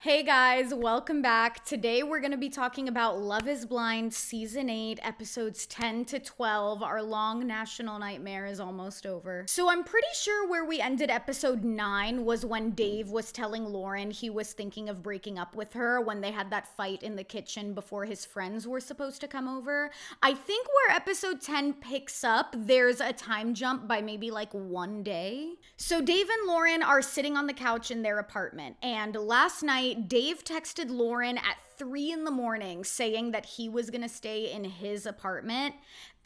Hey guys, welcome back. Today we're going to be talking about Love is Blind Season 8, episodes 10 to 12. Our long national nightmare is almost over. So I'm pretty sure where we ended episode 9 was when Dave was telling Lauren he was thinking of breaking up with her when they had that fight in the kitchen before his friends were supposed to come over. I think where episode 10 picks up, there's a time jump by maybe like one day. So Dave and Lauren are sitting on the couch in their apartment, and last night Dave texted Lauren at 3 in the morning saying that he was gonna stay in his apartment.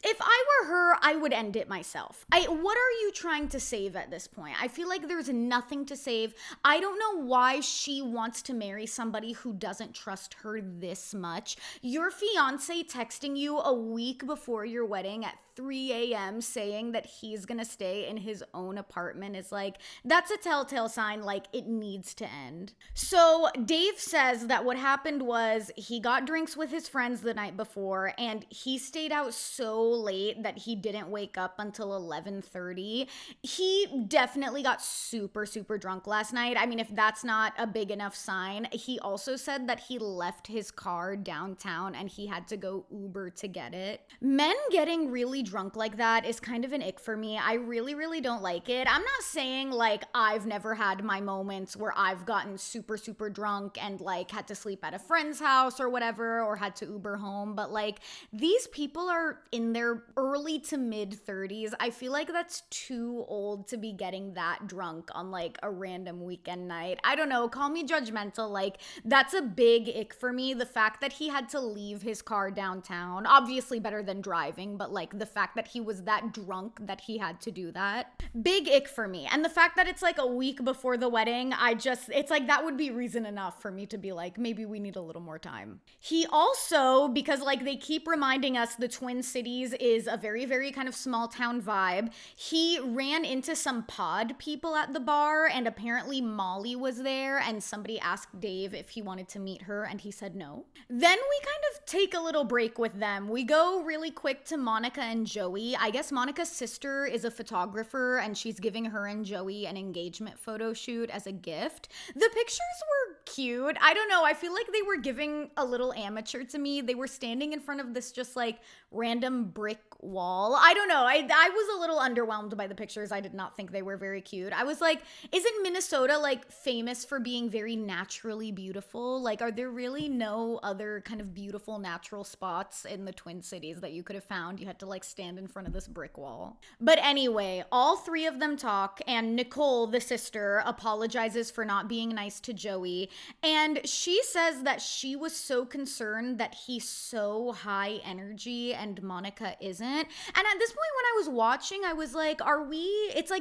If I were her, I would end it myself. What are you trying to save at this point? I feel like there's nothing to save. I don't know why she wants to marry somebody who doesn't trust her this much. Your fiance texting you a week before your wedding at 3 a.m. saying that he's gonna stay in his own apartment is like, that's a telltale sign, like it needs to end. So Dave says that what happened was he got drinks with his friends the night before and he stayed out so late that he didn't wake up until 11:30. He definitely got super drunk last night. I mean, if that's not a big enough sign. He also said that he left his car downtown and he had to go Uber to get it. Men getting really drunk like that is kind of an ick for me. I really don't like it. I'm not saying like I've never had my moments where I've gotten super drunk and like had to sleep at a friend's house or whatever, or had to Uber home, but like these people are in their early to mid 30s. I feel like that's too old to be getting that drunk on like a random weekend night. I don't know, call me judgmental, like that's a big ick for me. The fact that he had to leave his car downtown, obviously better than driving, but like the fact that he was that drunk that he had to do that, big ick for me. And the fact that it's like a week before the wedding, it's like that would be reason enough for me to be like, maybe we need a little more time. He also, because like they keep reminding us the Twin Cities is a very kind of small town vibe, he ran into some pod people at the bar, and apparently Molly was there, and somebody asked Dave if he wanted to meet her and he said no. Then we kind of take a little break with them. We go really quick to Monica and Joey. I guess Monica's sister is a photographer and she's giving her and Joey an engagement photo shoot as a gift. The pictures were cute. I don't know, I feel like they were giving a little amateur to me. They were standing in front of this just like random brick wall. I don't know. I was a little underwhelmed by the pictures. I did not think they were very cute. I was like, isn't Minnesota like famous for being very naturally beautiful? Like, are there really no other kind of beautiful natural spots in the Twin Cities that you could have found? You had to like stand in front of this brick wall. But anyway, all three of them talk, and Nicole, the sister, apologizes for not being nice to Joey. And she says that she was so concerned that he's so high energy and Monica isn't. And at this point, when I was watching, I was like,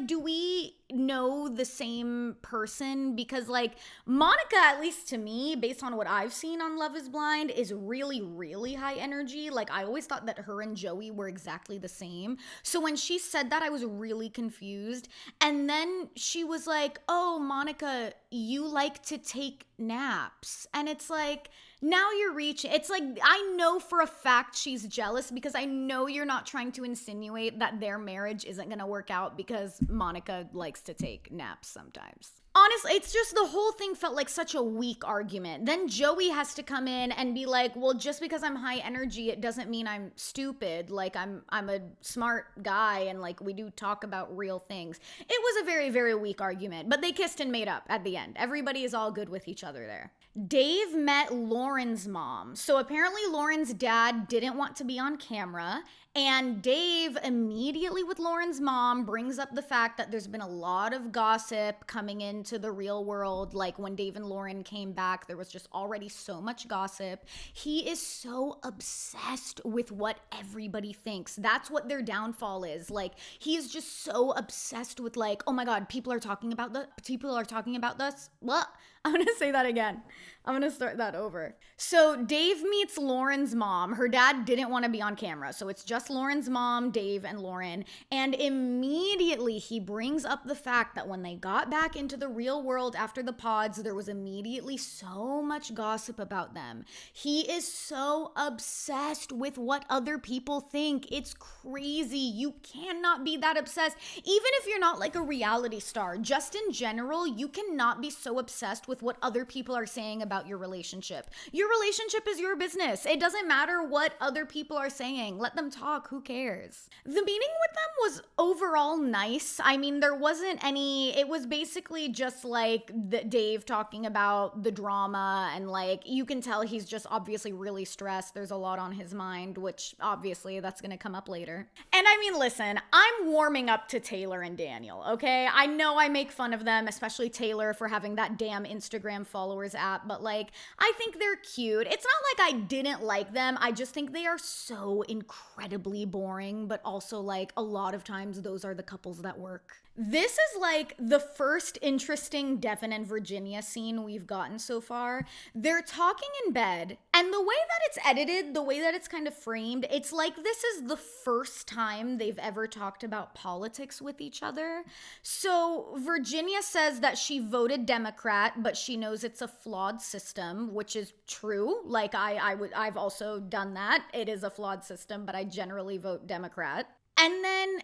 do we know the same person? Because like Monica, at least to me, based on what I've seen on Love is Blind, is really high energy. Like I always thought that her and Joey were exactly the same. So when she said that, I was really confused. And then she was like, oh, Monica, you like to take naps. And it's like, now you're reaching. It's like, I know for a fact she's jealous because I know you're not trying to insinuate that their marriage isn't going to work out because Monica likes to take naps sometimes. Honestly, it's just the whole thing felt like such a weak argument. Then Joey has to come in and be like, well, just because I'm high energy, it doesn't mean I'm stupid. Like I'm a smart guy and like we do talk about real things. It was a very weak argument, but they kissed and made up at the end. Everybody is all good with each other there. Dave met Lauren's mom. So apparently Lauren's dad didn't want to be on camera, and Dave immediately with Lauren's mom brings up the fact that there's been a lot of gossip coming into the real world. Like when Dave and Lauren came back, there was just already so much gossip. He is so obsessed with what everybody thinks. That's what their downfall is. Like he is just so obsessed with like, oh my God, people are talking about this. What? I'm going to say that again. I'm going to start that over. So Dave meets Lauren's mom. Her dad didn't want to be on camera. So it's just Lauren's mom, Dave, and Lauren. And immediately he brings up the fact that when they got back into the real world after the pods, there was immediately so much gossip about them. He is so obsessed with what other people think. It's crazy. You cannot be that obsessed. Even if you're not like a reality star, just in general, you cannot be so obsessed with with what other people are saying about your relationship. Your relationship is your business. It doesn't matter what other people are saying. Let them talk. Who cares? The meeting with them was overall nice. I mean, there wasn't any, it was basically just like Dave talking about the drama, and like you can tell he's just obviously really stressed. There's a lot on his mind, which obviously that's going to come up later. And I mean, listen, I'm warming up to Taylor and Daniel, okay? I know I make fun of them, especially Taylor for having that damn Instagram followers app, but like, I think they're cute. It's not like I didn't like them. I just think they are so incredibly boring, but also like a lot of times those are the couples that work. This is like the first interesting Devin and Virginia scene we've gotten so far. They're talking in bed, and the way that it's edited, the way that it's kind of framed, it's like this is the first time they've ever talked about politics with each other. So Virginia says that she voted Democrat, but she knows it's a flawed system, which is true. Like I've also done that. It is a flawed system, but I generally vote Democrat. And then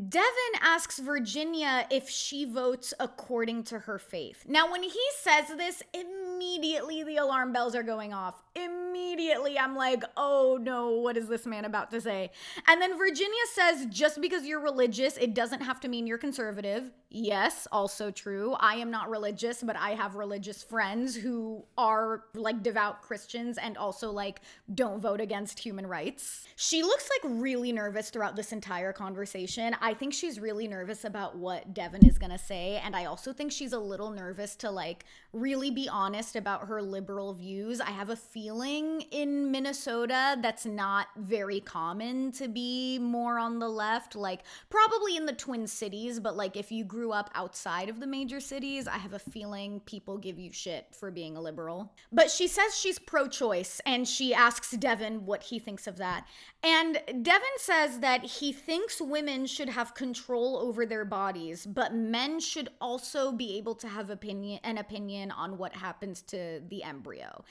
Devin asks Virginia if she votes according to her faith. Now, when he says this, immediately the alarm bells are going off. Immediately, I'm like, oh no, what is this man about to say? And then Virginia says, just because you're religious, it doesn't have to mean you're conservative. Yes, also true. I am not religious, but I have religious friends who are like devout Christians and also like don't vote against human rights. She looks like really nervous throughout this entire conversation. I think she's really nervous about what Devin is gonna say, and I also think she's a little nervous to like really be honest about her liberal views. I have a feeling in Minnesota that's not very common to be more on the left, like probably in the Twin Cities, but like if you grew up outside of the major cities, I have a feeling people give you shit for being a liberal. But she says she's pro-choice, and she asks Devin what he thinks of that. And Devin says that he thinks women should have control over their bodies, but men should also be able to have an opinion on what happens to the embryo.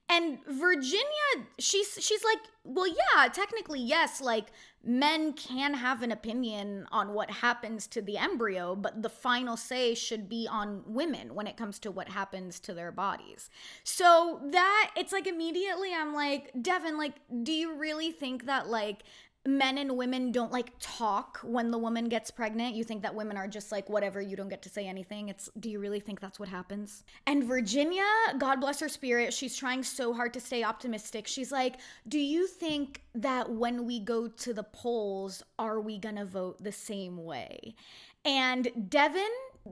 And Virginia, she's like, well, yeah, technically, yes, like men can have an opinion on what happens to the embryo, but the final say should be on women when it comes to what happens to their bodies. So that, it's like immediately I'm like, Devin, like, do you really think that like men and women don't like talk when the woman gets pregnant? You think that women are just like, whatever, you don't get to say anything? Do you really think that's what happens? And Virginia, God bless her spirit, she's trying so hard to stay optimistic. She's like, do you think that when we go to the polls, are we gonna vote the same way? And Devin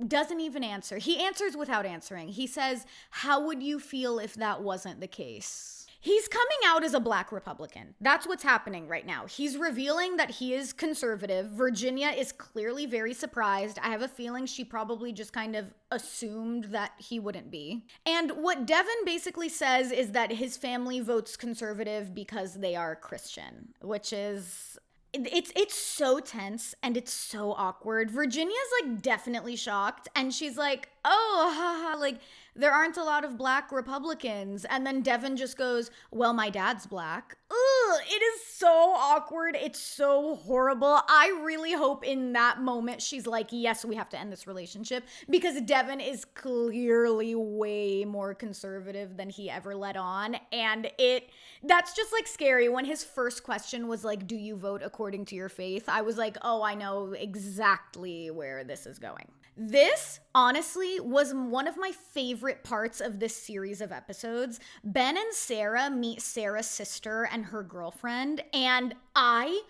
doesn't even answer. He answers without answering. He says, how would you feel if that wasn't the case? He's coming out as a black Republican. That's what's happening right now. He's revealing that he is conservative. Virginia is clearly very surprised. I have a feeling she probably just kind of assumed that he wouldn't be. And what Devin basically says is that his family votes conservative because they are Christian, which is... It's so tense and it's so awkward. Virginia's like definitely shocked, and she's like, oh, haha, like there aren't a lot of black Republicans. And then Devin just goes, well, my dad's black. Ugh, it is so awkward. It's so horrible. I really hope in that moment she's like, yes, we have to end this relationship, because Devin is clearly way more conservative than he ever let on. And that's just like scary. When his first question was like, do you vote according to your faith? I was like, oh, I know exactly where this is going. This, honestly, was one of my favorite parts of this series of episodes. Ben and Sarah meet Sarah's sister and her girlfriend, and I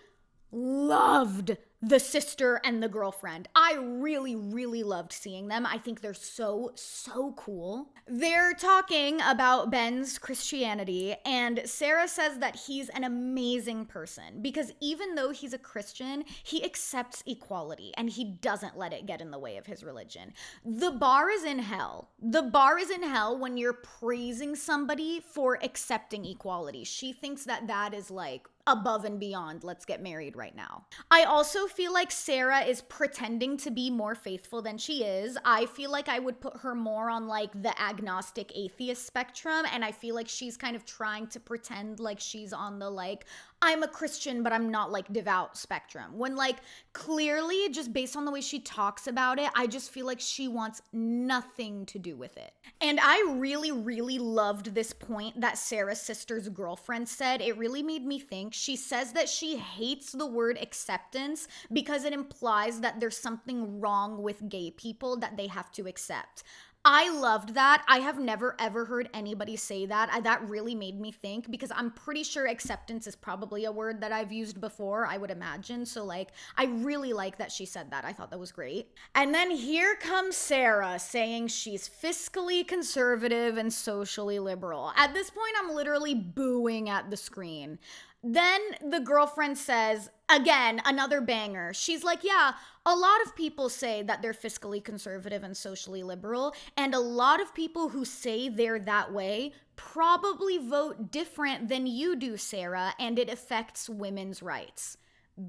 loved the sister and the girlfriend. I really, really loved seeing them. I think they're so, so cool. They're talking about Ben's Christianity, and Sarah says that he's an amazing person because even though he's a Christian, he accepts equality and he doesn't let it get in the way of his religion. The bar is in hell. The bar is in hell when you're praising somebody for accepting equality. She thinks that that is like above and beyond, let's get married right now. I also feel like Sarah is pretending to be more faithful than she is. I feel like I would put her more on like the agnostic atheist spectrum, and I feel like she's kind of trying to pretend like she's on the like, I'm a Christian, but I'm not like devout spectrum. When like clearly, just based on the way she talks about it, I just feel like she wants nothing to do with it. And I really, really loved this point that Sarah's sister's girlfriend said. It really made me think. She says that she hates the word acceptance because it implies that there's something wrong with gay people that they have to accept. I loved that. I have never ever heard anybody say that. That really made me think, because I'm pretty sure acceptance is probably a word that I've used before, I would imagine. So like, I really like that she said that. I thought that was great. And then here comes Sarah saying she's fiscally conservative and socially liberal. At this point, I'm literally booing at the screen. Then the girlfriend says, again, another banger. She's like, yeah, a lot of people say that they're fiscally conservative and socially liberal, and a lot of people who say they're that way probably vote different than you do, Sarah, and it affects women's rights.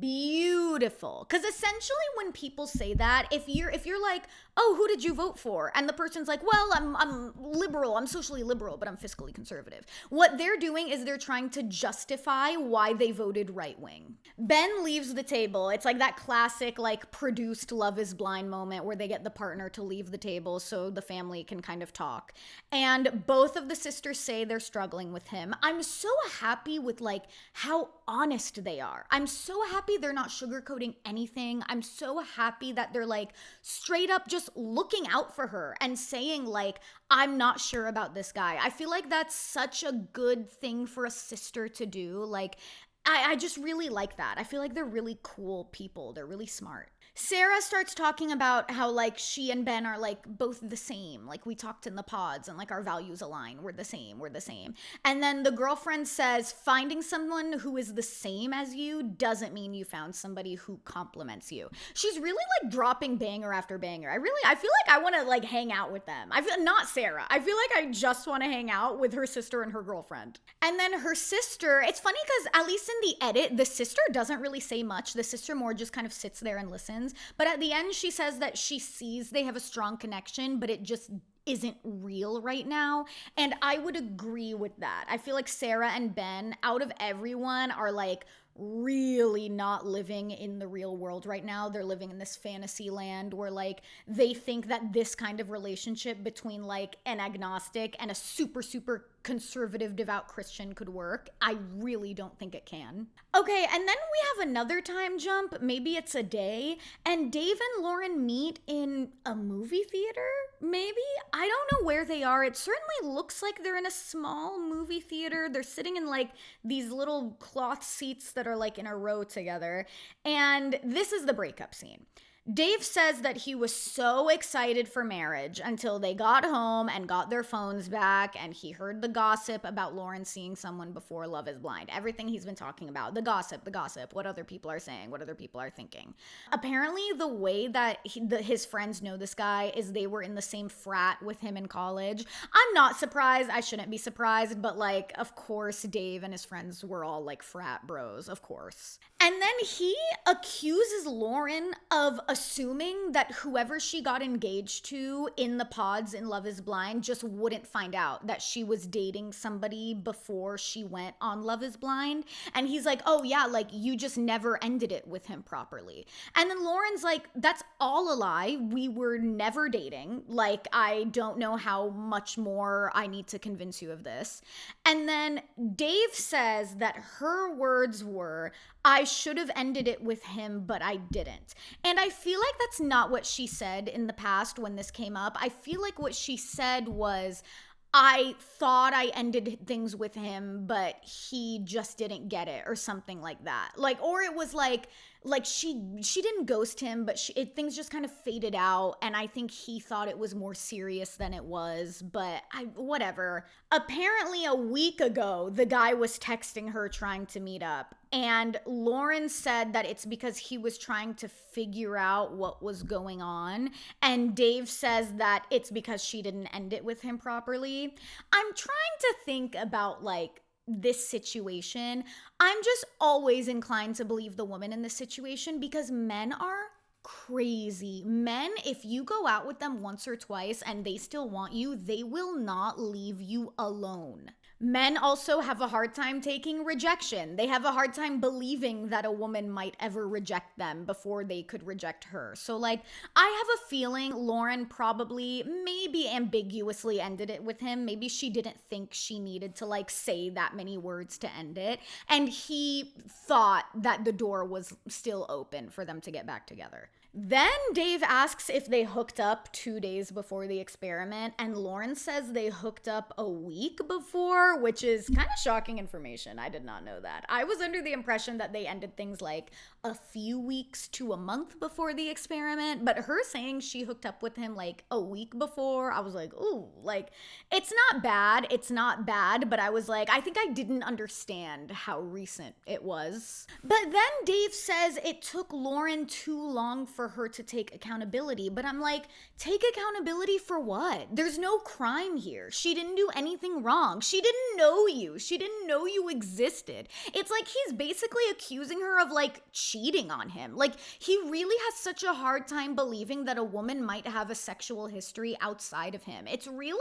Beautiful. Because essentially when people say that, if you're like, oh, who did you vote for? And the person's like, well, I'm liberal, I'm socially liberal, but I'm fiscally conservative. What they're doing is they're trying to justify why they voted right wing. Ben leaves the table. It's like that classic like produced Love is Blind moment where they get the partner to leave the table so the family can kind of talk. And both of the sisters say they're struggling with him. I'm so happy with like how honest they are. I'm so happy they're not sugarcoating anything. I'm so happy that they're like straight up just looking out for her and saying like, I'm not sure about this guy. I feel like that's such a good thing for a sister to do. Like, I just really like that. I feel like they're really cool people. They're really smart. Sarah starts talking about how like she and Ben are like both the same. Like we talked in the pods and like our values align. We're the same. And then the girlfriend says finding someone who is the same as you doesn't mean you found somebody who compliments you. She's really like dropping banger after banger. I feel like I want to like hang out with them. Not Sarah. I feel like I just want to hang out with her sister and her girlfriend. And then her sister, it's funny because at least in the edit, the sister doesn't really say much. The sister more just kind of sits there and listens. But at the end, she says that she sees they have a strong connection, but it just isn't real right now. And I would agree with that. I feel like Sarah and Ben, out of everyone, are like really not living in the real world right now. They're living in this fantasy land where like they think that this kind of relationship between like an agnostic and a super conservative devout Christian could work. I really don't think it can. Okay, and then we have another time jump. Maybe it's a day, and Dave and Lauren meet in a movie theater. Maybe? I don't know where they are. It certainly looks like they're in a small movie theater. They're sitting in like these little cloth seats that are like in a row together. And this is the breakup scene. Dave says that he was so excited for marriage until they got home and got their phones back, and he heard the gossip about Lauren seeing someone before Love is Blind. Everything he's been talking about, the gossip, what other people are saying, what other people are thinking. Apparently, the way that his friends know this guy is they were in the same frat with him in college. I'm not surprised. I shouldn't be surprised, but like, of course, Dave and his friends were all like frat bros, of course. And then he accuses Lauren of assuming that whoever she got engaged to in the pods in Love is Blind just wouldn't find out that she was dating somebody before she went on Love is Blind. And he's like, oh yeah, like you just never ended it with him properly. And then Lauren's like, that's all a lie. We were never dating. Like, I don't know how much more I need to convince you of this. And then Dave says that her words were, I should have ended it with him, but I didn't. And I feel like that's not what she said in the past when this came up. I feel like what she said was, I thought I ended things with him, but he just didn't get it, or something like that. Like, or it was like she didn't ghost him, but things just kind of faded out, and I think he thought it was more serious than it was, but whatever. Apparently a week ago, the guy was texting her trying to meet up, and Lauren said that it's because he was trying to figure out what was going on, and Dave says that it's because she didn't end it with him properly. I'm trying to think about like this situation. I'm just always inclined to believe the woman in this situation because men are crazy. Men, if you go out with them once or twice and they still want you, they will not leave you alone. Men also have a hard time taking rejection. They have a hard time believing that a woman might ever reject them before they could reject her. So, like, I have a feeling Lauren probably maybe ambiguously ended it with him. Maybe she didn't think she needed to, like, say that many words to end it. And he thought that the door was still open for them to get back together. Then Dave asks if they hooked up 2 days before the experiment, and Lauren says they hooked up a week before, which is kind of shocking information. I did not know that. I was under the impression that they ended things like a few weeks to a month before the experiment, but her saying she hooked up with him like a week before, I was like, ooh, like, it's not bad, but I was like, I think I didn't understand how recent it was. But then Dave says it took Lauren too long for her to take accountability, but I'm like, take accountability for what? There's no crime here. She didn't do anything wrong. She didn't know you. She didn't know you existed. It's like he's basically accusing her of like cheating on him. Like, he really has such a hard time believing that a woman might have a sexual history outside of him. It's really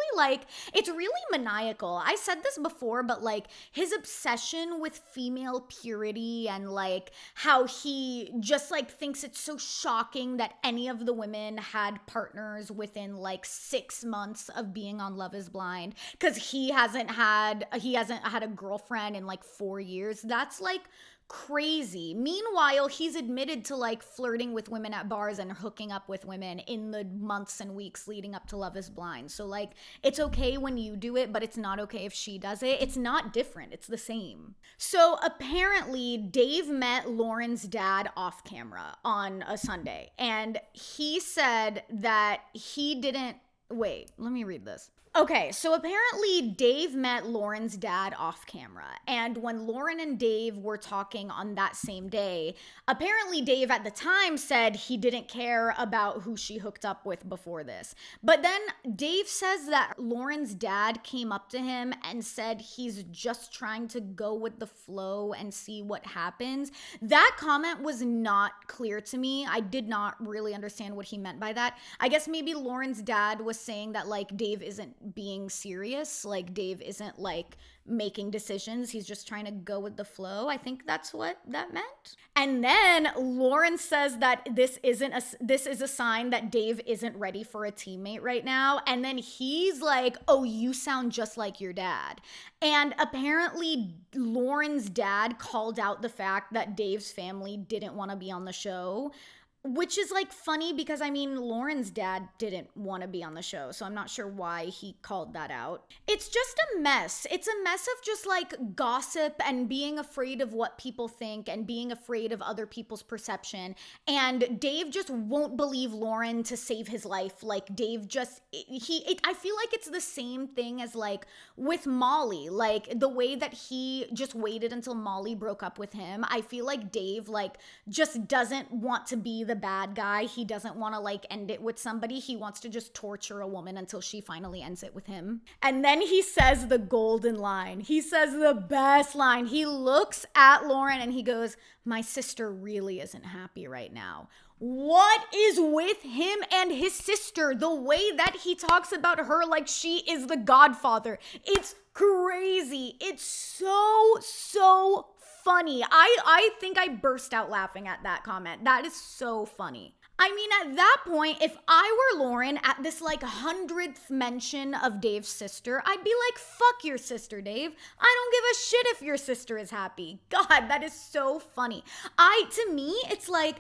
maniacal. I said this before, but like his obsession with female purity and like how he just like thinks it's so shocking that any of the women had partners within like 6 months of being on Love is Blind, because he hasn't had a girlfriend in like 4 years. That's like crazy. Meanwhile, he's admitted to like flirting with women at bars and hooking up with women in the months and weeks leading up to Love is Blind. So like, it's okay when you do it, but it's not okay if she does it. It's not different. It's the same. So apparently Dave met Lauren's dad off camera on a Sunday, and he said that he didn't wait, let me read this. Okay, so apparently Dave met Lauren's dad off camera, and when Lauren and Dave were talking on that same day, apparently Dave at the time said he didn't care about who she hooked up with before this. But then Dave says that Lauren's dad came up to him and said he's just trying to go with the flow and see what happens. That comment was not clear to me. I did not really understand what he meant by that. I guess maybe Lauren's dad was saying that like Dave isn't being serious, like Dave isn't like making decisions, he's just trying to go with the flow. I think that's what that meant. And then Lauren says that this is a sign that Dave isn't ready for a teammate right now, and then he's like, oh, you sound just like your dad. And apparently Lauren's dad called out the fact that Dave's family didn't want to be on the show, which is like funny because I mean, Lauren's dad didn't want to be on the show, so I'm not sure why he called that out. It's just a mess. It's a mess of just like gossip and being afraid of what people think and being afraid of other people's perception. And Dave just won't believe Lauren to save his life. Like Dave just, I feel like it's the same thing as like with Molly, like the way that he just waited until Molly broke up with him. I feel like Dave like just doesn't want to be the bad guy. He doesn't want to like end it with somebody. He wants to just torture a woman until she finally ends it with him. And then he says the golden line. He says the best line. He looks at Lauren and he goes, my sister really isn't happy right now. What is with him and his sister? The way that he talks about her like she is the godfather. It's crazy. It's so funny. I think I burst out laughing at that comment. That is so funny. I mean, at that point, if I were Lauren at this like 100th mention of Dave's sister, I'd be like, fuck your sister, Dave. I don't give a shit if your sister is happy. God, that is so funny. To me, it's like,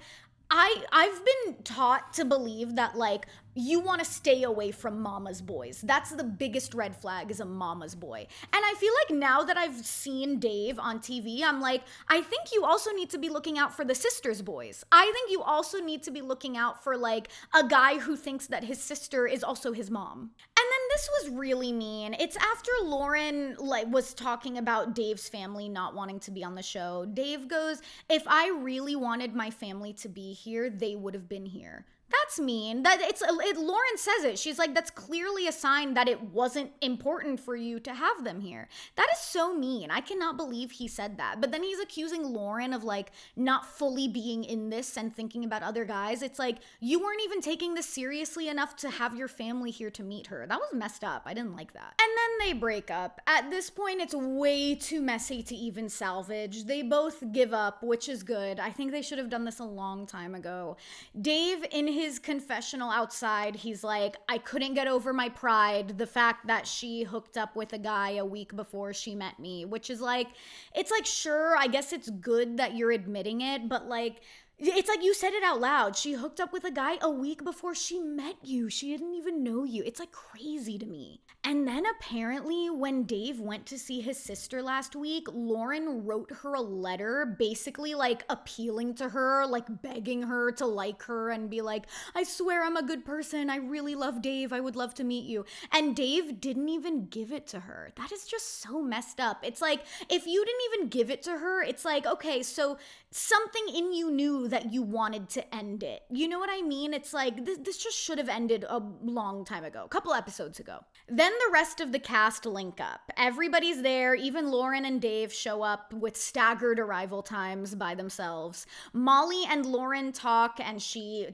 I've been taught to believe that like you want to stay away from mama's boys. That's the biggest red flag, is a mama's boy. And I feel like now that I've seen Dave on TV, I'm like, I think you also need to be looking out for the sister's boys. I think you also need to be looking out for like a guy who thinks that his sister is also his mom. And then this was really mean. It's after Lauren like was talking about Dave's family not wanting to be on the show. Dave goes, if I really wanted my family to be here, they would have been here. That's mean. Lauren says it. She's like, that's clearly a sign that it wasn't important for you to have them here. That is so mean. I cannot believe he said that. But then he's accusing Lauren of like not fully being in this and thinking about other guys. It's like, you weren't even taking this seriously enough to have your family here to meet her. That was messed up. I didn't like that. And then they break up. At this point, it's way too messy to even salvage. They both give up, which is good. I think they should have done this a long time ago. Dave, in his confessional outside, he's like, I couldn't get over my pride, the fact that she hooked up with a guy a week before she met me, which is like, it's like, sure, I guess it's good that you're admitting it, but like, it's like you said it out loud. She hooked up with a guy a week before she met you. She didn't even know you. It's like crazy to me. And then apparently when Dave went to see his sister last week, Lauren wrote her a letter basically like appealing to her, like begging her to like her and be like, I swear I'm a good person. I really love Dave. I would love to meet you. And Dave didn't even give it to her. That is just so messed up. It's like, if you didn't even give it to her, it's like, okay, so something in you knew that you wanted to end it. You know what I mean? It's like, this just should have ended a long time ago, a couple episodes ago. Then the rest of the cast link up. Everybody's there. Even Lauren and Dave show up with staggered arrival times by themselves. Molly and Lauren talk, and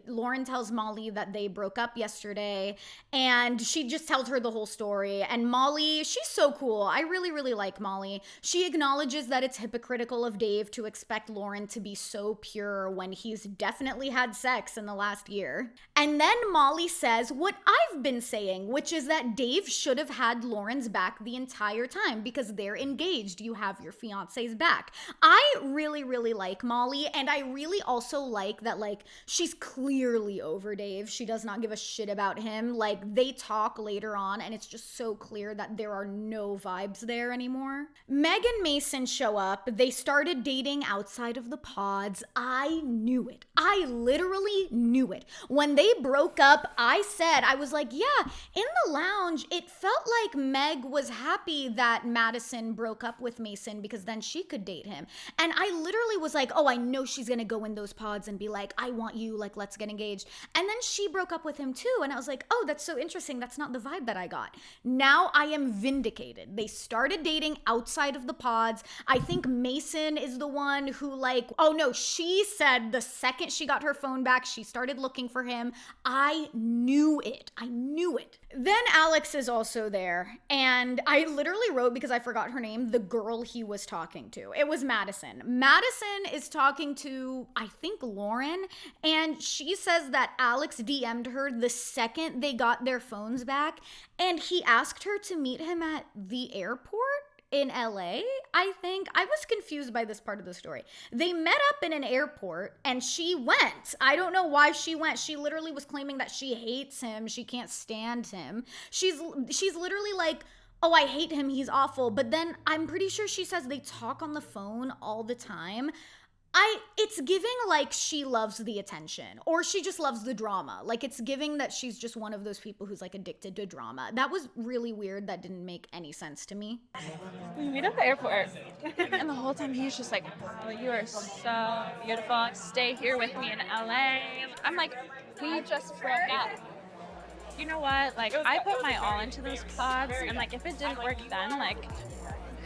Lauren tells Molly that they broke up yesterday, and she just tells her the whole story. And Molly, she's so cool. I really, really like Molly. She acknowledges that it's hypocritical of Dave to expect Lauren to be so pure when he's definitely had sex in the last year. And then Molly says what I've been saying, which is that Dave should have had Lauren's back the entire time because they're engaged. You have your fiance's back. I really, really like Molly, and I really also like that, like, she's clearly over Dave. She does not give a shit about him. Like, they talk later on, and it's just so clear that there are no vibes there anymore. Meg and Mason show up. They started dating outside of the pods. I knew it. I literally knew it. When they broke up, I was like, yeah, in the lounge, it felt like Meg was happy that Madison broke up with Mason because then she could date him. And I literally was like, oh, I know she's gonna go in those pods and be like, I want you, like, let's get engaged. And then she broke up with him too. And I was like, oh, that's so interesting. That's not the vibe that I got. Now I am vindicated. They started dating outside of the pods. I think Mason is the one who, like, oh no, she said the second she got her phone back, she started looking for him. I knew it. I knew it. Then Alex is also there, and I literally wrote, because I forgot her name, the girl he was talking to. It was Madison. Madison is talking to, I think, Lauren, and she says that Alex DM'd her the second they got their phones back, and he asked her to meet him at the airport in LA, I think. I was confused by this part of the story. They met up in an airport and she went. I don't know why she went. She literally was claiming that she hates him. She can't stand him. She's literally like, oh, I hate him. He's awful. But then I'm pretty sure she says they talk on the phone all the time. It's giving like she loves the attention, or she just loves the drama. Like, it's giving that she's just one of those people who's like addicted to drama. That was really weird. That didn't make any sense to me. We meet at the airport, and the whole time he's just like, oh, you are so beautiful. Stay here with me in LA. I'm like, we just broke up. You know what? Like, I put my all into those pods, and like, if it didn't work then, like,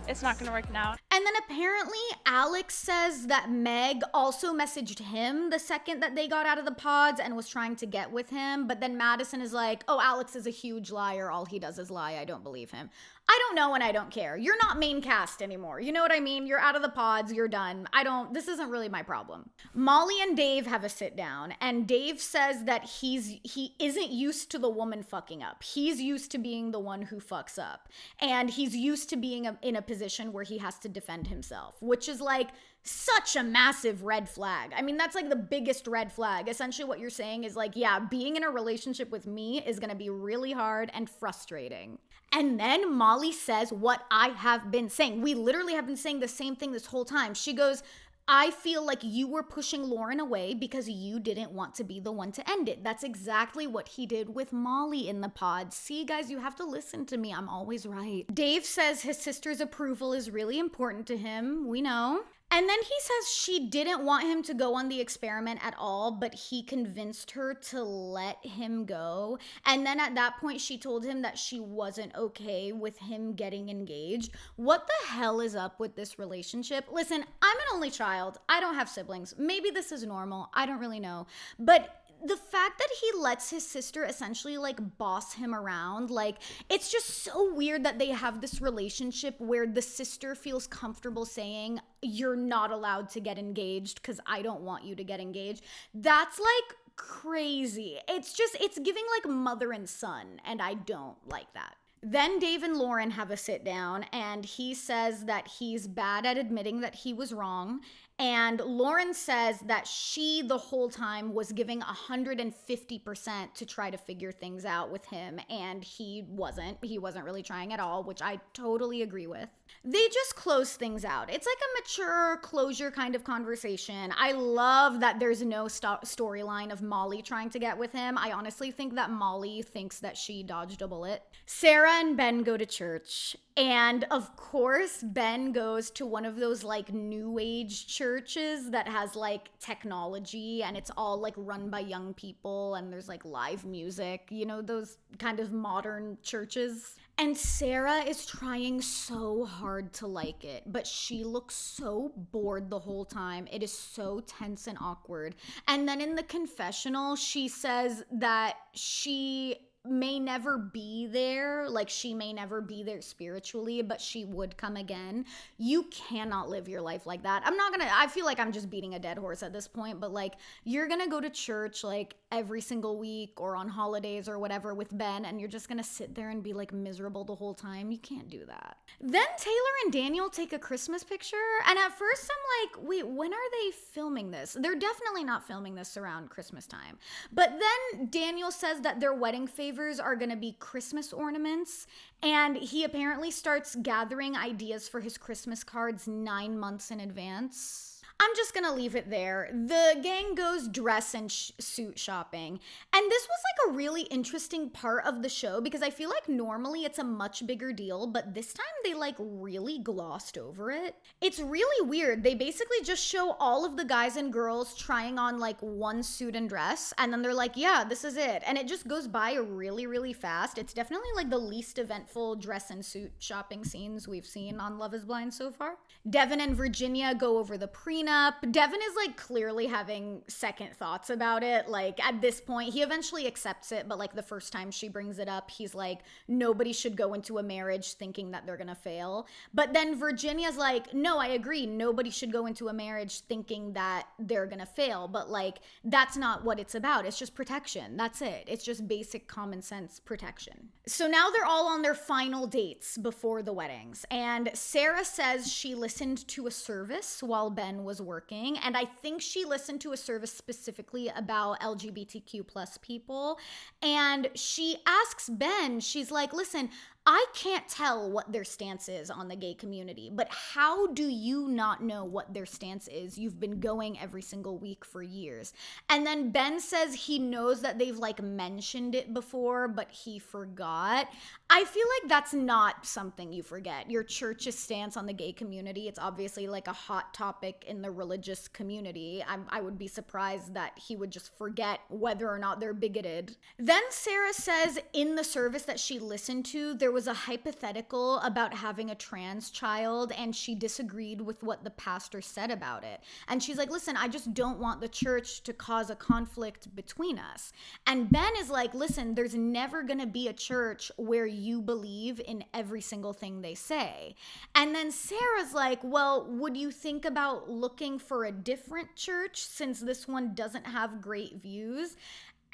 it's not gonna work now. And then apparently Alex says that Meg also messaged him the second that they got out of the pods and was trying to get with him. But then Madison is like, oh, Alex is a huge liar. All he does is lie. I don't believe him. I don't know and I don't care. You're not main cast anymore. You know what I mean? You're out of the pods. You're done. This isn't really my problem. Molly and Dave have a sit down, and Dave says that he isn't used to the woman fucking up. He's used to being the one who fucks up. And he's used to being in a position where he has to defend himself, which is like such a massive red flag. I mean, that's like the biggest red flag. Essentially what you're saying is like, yeah, being in a relationship with me is gonna be really hard and frustrating. And then Molly says what I have been saying. We literally have been saying the same thing this whole time. She goes, I feel like you were pushing Lauren away because you didn't want to be the one to end it. That's exactly what he did with Molly in the pod. See, guys, you have to listen to me. I'm always right. Dave says his sister's approval is really important to him. We know. And then he says she didn't want him to go on the experiment at all, but he convinced her to let him go. And then at that point, she told him that she wasn't okay with him getting engaged. What the hell is up with this relationship? Listen, I'm an only child. I don't have siblings. Maybe this is normal. I don't really know. But the fact that he lets his sister essentially like boss him around, like it's just so weird that they have this relationship where the sister feels comfortable saying, you're not allowed to get engaged because I don't want you to get engaged. That's like crazy. It's giving like mother and son, and I don't like that. Then Dave and Lauren have a sit down, and he says that he's bad at admitting that he was wrong. And Lauren says that she, the whole time, was giving 150% to try to figure things out with him, and he wasn't. He wasn't really trying at all, which I totally agree with. They just close things out. It's like a mature closure kind of conversation. I love that there's no storyline of Molly trying to get with him. I honestly think that Molly thinks that she dodged a bullet. Sarah and Ben go to church. And of course, Ben goes to one of those like new age churches that has like technology, and it's all like run by young people, and there's like live music, you know, those kind of modern churches. And Sarah is trying so hard to like it, but she looks so bored the whole time. It is so tense and awkward. And then in the confessional, she says that she may never be there, like she may never be there spiritually, but she would come again. You cannot live your life like that. I feel like I'm just beating a dead horse at this point, but like you're gonna go to church like every single week or on holidays or whatever with Ben, and you're just gonna sit there and be like miserable the whole time. You can't do that. Then Taylor and Daniel take a Christmas picture, and at first I'm like, wait, when are they filming this? They're definitely not filming this around Christmas time. But then Daniel says that their wedding favors are going to be Christmas ornaments, and he apparently starts gathering ideas for his Christmas cards 9 months in advance. I'm just gonna leave it there. The gang goes dress and suit shopping. And this was like a really interesting part of the show because I feel like normally it's a much bigger deal, but this time they like really glossed over it. It's really weird. They basically just show all of the guys and girls trying on like one suit and dress, and then they're like, yeah, this is it. And it just goes by really, really fast. It's definitely like the least eventful dress and suit shopping scenes we've seen on Love is Blind so far. Devin and Virginia go over the prenup. Devin is like clearly having second thoughts about it. Like at this point, he eventually accepts it, but like the first time she brings it up, he's like, nobody should go into a marriage thinking that they're gonna fail. But then Virginia's like, no, I agree. Nobody should go into a marriage thinking that they're gonna fail. But like, that's not what it's about. It's just protection. That's it. It's just basic common sense protection. So now they're all on their final dates before the weddings. And Sarah says she listened to a service while Ben was working, and I think she listened to a service specifically about LGBTQ plus people, and she asks Ben, she's like, listen, I can't tell what their stance is on the gay community, but how do you not know what their stance is? You've been going every single week for years. And then Ben says he knows that they've like mentioned it before, but he forgot. I feel like that's not something you forget. Your church's stance on the gay community, it's obviously like a hot topic in the religious community. I would be surprised that he would just forget whether or not they're bigoted. Then Sarah says in the service that she listened to, there was a hypothetical about having a trans child, and she disagreed with what the pastor said about it. And she's like, listen, I just don't want the church to cause a conflict between us. And Ben is like, listen, there's never gonna be a church where you believe in every single thing they say. And then Sarah's like, well, would you think about looking for a different church since this one doesn't have great views?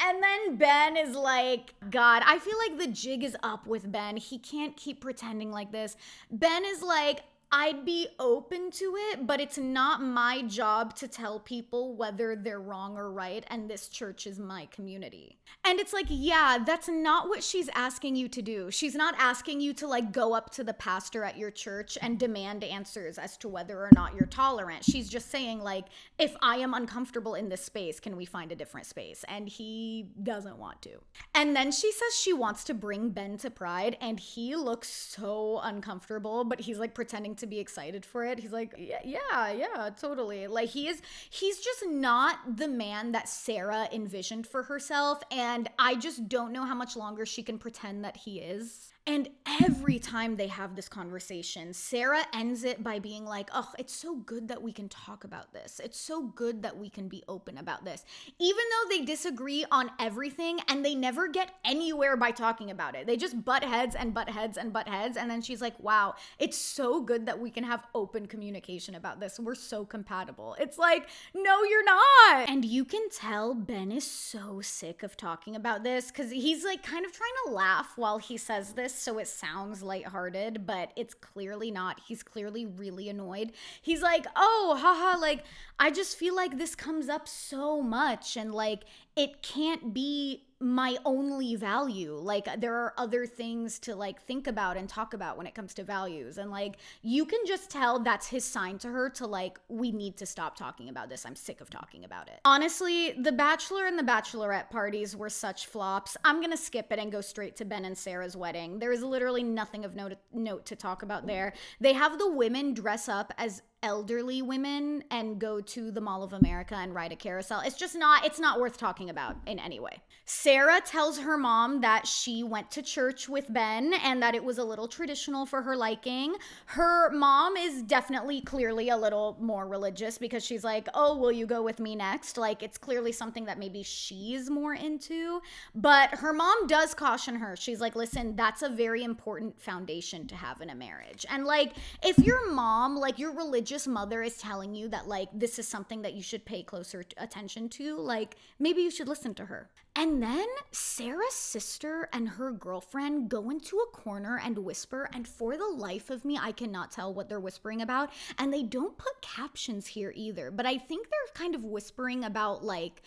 And then Ben is like, God, I feel like the jig is up with Ben. He can't keep pretending like this. Ben is like, I'd be open to it, but it's not my job to tell people whether they're wrong or right, and this church is my community. And it's like, yeah, that's not what she's asking you to do. She's not asking you to like go up to the pastor at your church and demand answers as to whether or not you're tolerant. She's just saying like, if I am uncomfortable in this space, can we find a different space? And he doesn't want to. And then she says she wants to bring Ben to Pride, and he looks so uncomfortable, but he's like pretending to be excited for it. He's like, yeah, totally. Like he's just not the man that Sarah envisioned for herself. And I just don't know how much longer she can pretend that he is. And every time they have this conversation, Sarah ends it by being like, oh, it's so good that we can talk about this. It's so good that we can be open about this. Even though they disagree on everything and they never get anywhere by talking about it. They just butt heads and butt heads and butt heads. And then she's like, wow, it's so good that we can have open communication about this. We're so compatible. It's like, no, you're not. And you can tell Ben is so sick of talking about this because he's like kind of trying to laugh while he says this, so it sounds lighthearted, but it's clearly not. He's clearly really annoyed. He's like, oh, haha, like, I just feel like this comes up so much and like it can't be my only value. Like there are other things to like think about and talk about when it comes to values. And like you can just tell that's his sign to her to like, we need to stop talking about this. I'm sick of talking about it. Honestly, the Bachelor and the Bachelorette parties were such flops. I'm gonna skip it and go straight to Ben and Sarah's wedding. There is literally nothing of note to talk about there. They have the women dress up as elderly women and go to the Mall of America and ride a carousel. It's not worth talking about in any way. Sarah tells her mom that she went to church with Ben and that it was a little traditional for her liking. Her mom is definitely clearly a little more religious because she's like, oh, will you go with me next? Like it's clearly something that maybe she's more into, but her mom does caution her. She's like, listen, that's a very important foundation to have in a marriage. And like, if your mom, like your religious mother is telling you that like this is something that you should pay closer attention to, like maybe you should listen to her. And then Sarah's sister and her girlfriend go into a corner and whisper, and for the life of me, I cannot tell what they're whispering about. And they don't put captions here either, but I think they're kind of whispering about like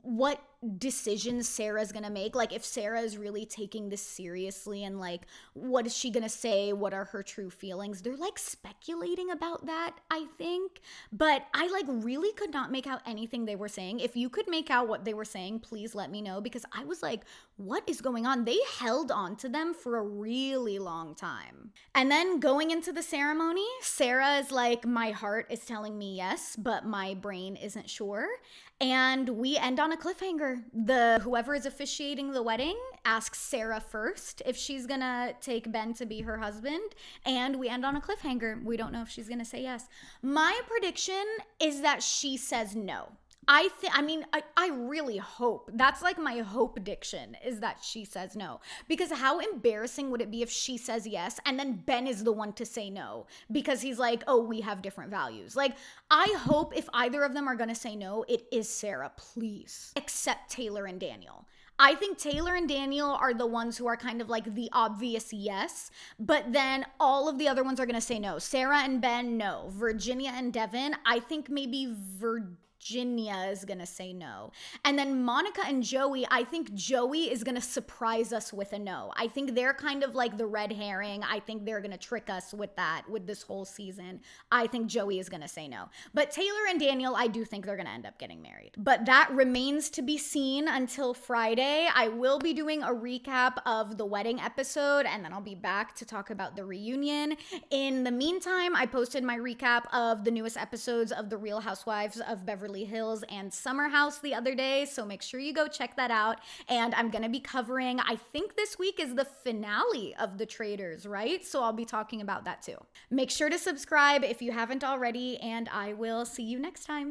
what decisions Sarah's gonna make, like if Sarah is really taking this seriously and like what is she gonna say, what are her true feelings. They're like speculating about that, I think, but I like really could not make out anything they were saying. If you could make out what they were saying, please let me know, because I was like, what is going on? They held on to them for a really long time. And then going into the ceremony, Sarah is like, my heart is telling me yes, but my brain isn't sure. And we end on a cliffhanger. Whoever is officiating the wedding asks Sarah first if she's gonna take Ben to be her husband, and we end on a cliffhanger. We don't know if she's gonna say yes. My prediction is that she says no. I really hope, that's like my hope prediction, is that she says no. Because how embarrassing would it be if she says yes and then Ben is the one to say no because he's like, oh, we have different values. Like, I hope if either of them are gonna say no, it is Sarah, please. Except Taylor and Daniel. I think Taylor and Daniel are the ones who are kind of like the obvious yes, but then all of the other ones are gonna say no. Sarah and Ben, no. Virginia and Devin, I think maybe Virginia is gonna say no. And then Monica and Joey, I think Joey is gonna surprise us with a no. I think they're kind of like the red herring. I think they're gonna trick us with that, with this whole season. I think Joey is gonna say no. But Taylor and Daniel, I do think they're gonna end up getting married. But that remains to be seen until Friday. I will be doing a recap of the wedding episode, and then I'll be back to talk about the reunion. In the meantime, I posted my recap of the newest episodes of The Real Housewives of Beverly Hills and Summer House the other day, so make sure you go check that out. And I'm gonna be covering, I think this week is the finale of The Traitors, right? So I'll be talking about that too. Make sure to subscribe if you haven't already, and I will see you next time.